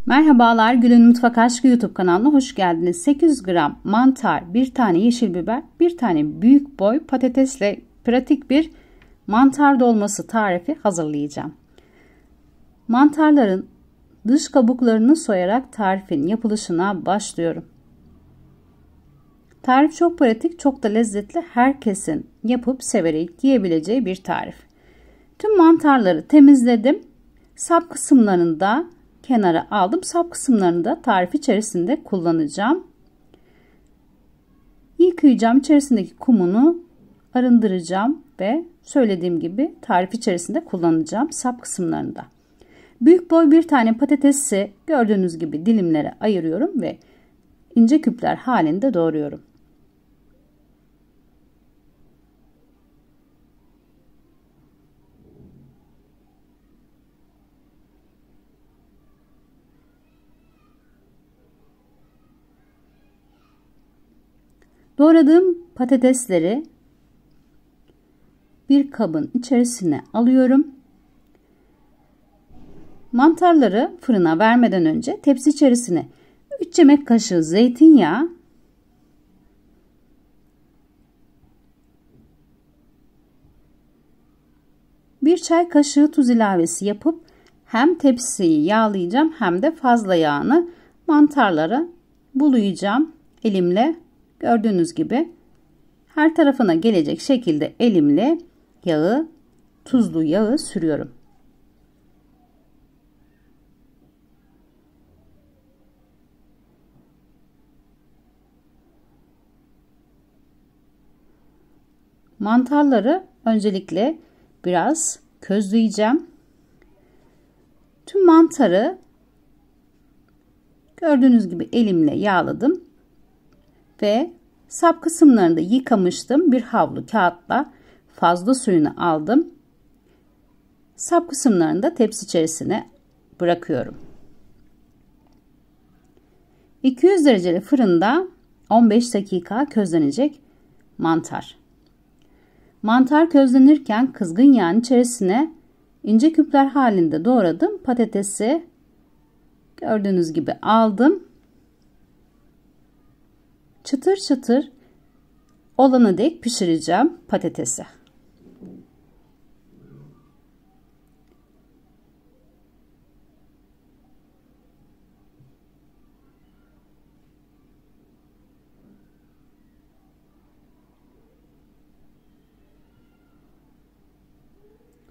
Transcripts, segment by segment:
Merhabalar, Gül'ün Mutfak Aşkı YouTube kanalına hoş geldiniz. 800 gram mantar, bir tane yeşil biber, bir tane büyük boy patatesle pratik bir mantar dolması tarifi hazırlayacağım. Mantarların dış kabuklarını soyarak tarifin yapılışına başlıyorum. Tarif çok pratik, çok da lezzetli, herkesin yapıp severek yiyebileceği bir tarif. Tüm mantarları temizledim. Sap kısımlarını da kenara aldım. Sap kısımlarını da tarif içerisinde kullanacağım. Yıkayacağım. İçerisindeki kumunu arındıracağım ve söylediğim gibi tarif içerisinde kullanacağım sap kısımlarını da. Büyük boy bir tane patatesi gördüğünüz gibi dilimlere ayırıyorum ve ince küpler halinde doğruyorum. Doğradığım patatesleri bir kabın içerisine alıyorum. Mantarları fırına vermeden önce tepsi içerisine 3 yemek kaşığı zeytinyağı, bir çay kaşığı tuz ilavesi yapıp hem tepsiyi yağlayacağım hem de fazla yağını mantarlara bulayacağım elimle. Gördüğünüz gibi her tarafına gelecek şekilde elimle yağı, tuzlu yağı sürüyorum. Mantarları öncelikle biraz közleyeceğim. Tüm mantarı gördüğünüz gibi elimle yağladım. Ve sap kısımlarını da yıkamıştım. Bir havlu kağıtla fazla suyunu aldım. Sap kısımlarını da tepsi içerisine bırakıyorum. 200 dereceli fırında 15 dakika közlenecek mantar. Mantar közlenirken kızgın yağın içerisine ince küpler halinde doğradım patatesi gördüğünüz gibi aldım. Çıtır çıtır olana dek pişireceğim patatesi.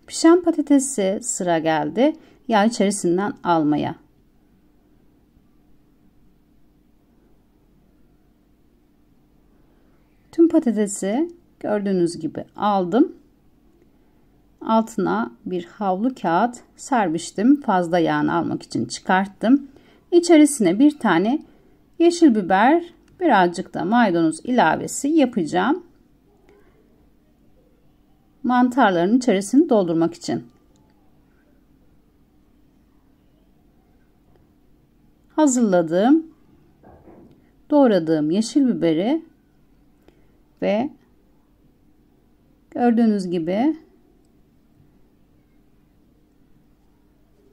Pişen patatesi sıra geldi yağ içerisinden almaya. Tüm patatesi gördüğünüz gibi aldım. Altına bir havlu kağıt sermiştim. Fazla yağını almak için çıkarttım. İçerisine bir tane yeşil biber, birazcık da maydanoz ilavesi yapacağım. Mantarların içerisini doldurmak için. Hazırladığım, doğradığım yeşil biberi ve gördüğünüz gibi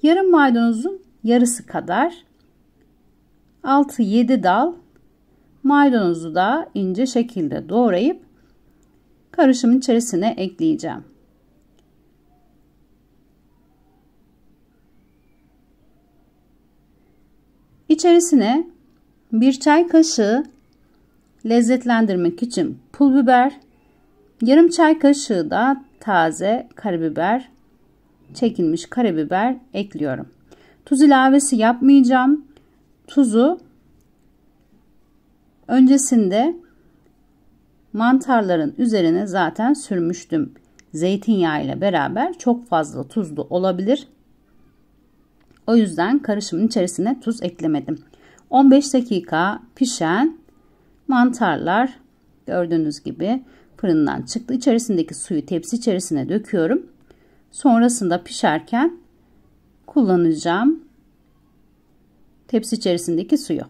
yarım maydanozun yarısı kadar 6-7 dal maydanozu da ince şekilde doğrayıp karışımın içerisine ekleyeceğim. İçerisine bir çay kaşığı lezzetlendirmek için pul biber, yarım çay kaşığı da taze karabiber, çekilmiş karabiber ekliyorum. Tuz ilavesi yapmayacağım. Tuzu öncesinde mantarların üzerine zaten sürmüştüm. Zeytinyağı ile beraber çok fazla tuzlu olabilir. O yüzden karışımın içerisine tuz eklemedim. 15 dakika pişen mantarlar gördüğünüz gibi fırından çıktı. İçerisindeki suyu tepsi içerisine döküyorum. Sonrasında pişerken kullanacağım tepsi içerisindeki suyu.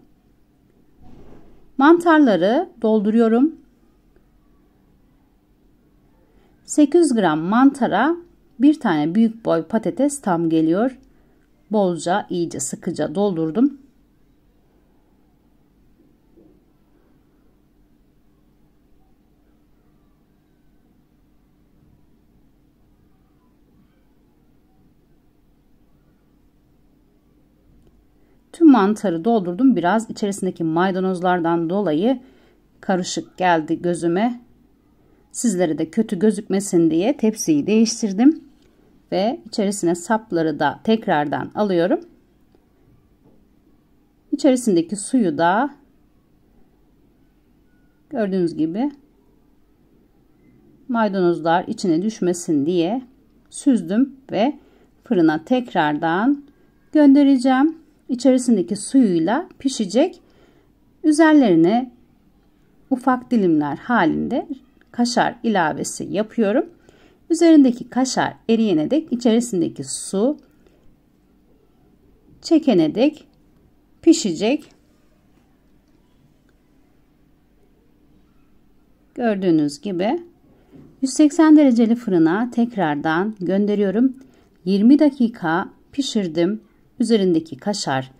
Mantarları dolduruyorum. 800 gram mantara bir tane büyük boy patates tam geliyor. bolca, iyice sıkıca doldurdum. Tüm mantarı doldurdum. Biraz içerisindeki maydanozlardan dolayı karışık geldi gözüme. Sizlere de kötü gözükmesin diye tepsiyi değiştirdim. Ve içerisine sapları da tekrardan alıyorum. İçerisindeki suyu da gördüğünüz gibi maydanozlar içine düşmesin diye süzdüm ve fırına tekrardan göndereceğim. İçerisindeki suyuyla pişecek. Üzerlerine ufak dilimler halinde kaşar ilavesi yapıyorum. Üzerindeki kaşar eriyene dek içerisindeki su çekene dek pişecek. Gördüğünüz gibi 180 dereceli fırına tekrardan gönderiyorum. 20 dakika pişirdim. Üzerindeki kaşar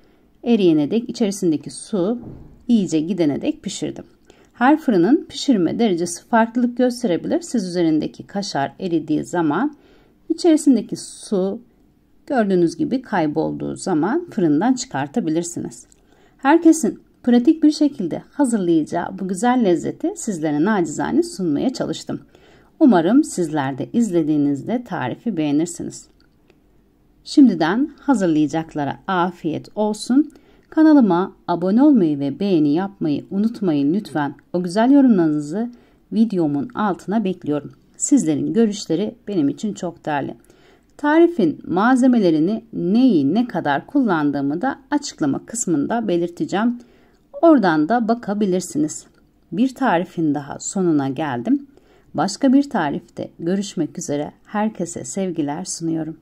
eriyene dek içerisindeki su iyice gidene dek pişirdim. Her fırının pişirme derecesi farklılık gösterebilir. Siz üzerindeki kaşar eridiği zaman içerisindeki su gördüğünüz gibi kaybolduğu zaman fırından çıkartabilirsiniz. Herkesin pratik bir şekilde hazırlayacağı bu güzel lezzeti sizlere nacizane sunmaya çalıştım. Umarım sizler de izlediğinizde tarifi beğenirsiniz. Şimdiden hazırlayacaklara afiyet olsun. Kanalıma abone olmayı ve beğeni yapmayı unutmayın lütfen. O güzel yorumlarınızı videomun altına bekliyorum. Sizlerin görüşleri benim için çok değerli. Tarifin malzemelerini neyi ne kadar kullandığımı da açıklama kısmında belirteceğim. Oradan da bakabilirsiniz. Bir tarifin daha sonuna geldim. Başka bir tarifte görüşmek üzere. Herkese sevgiler sunuyorum.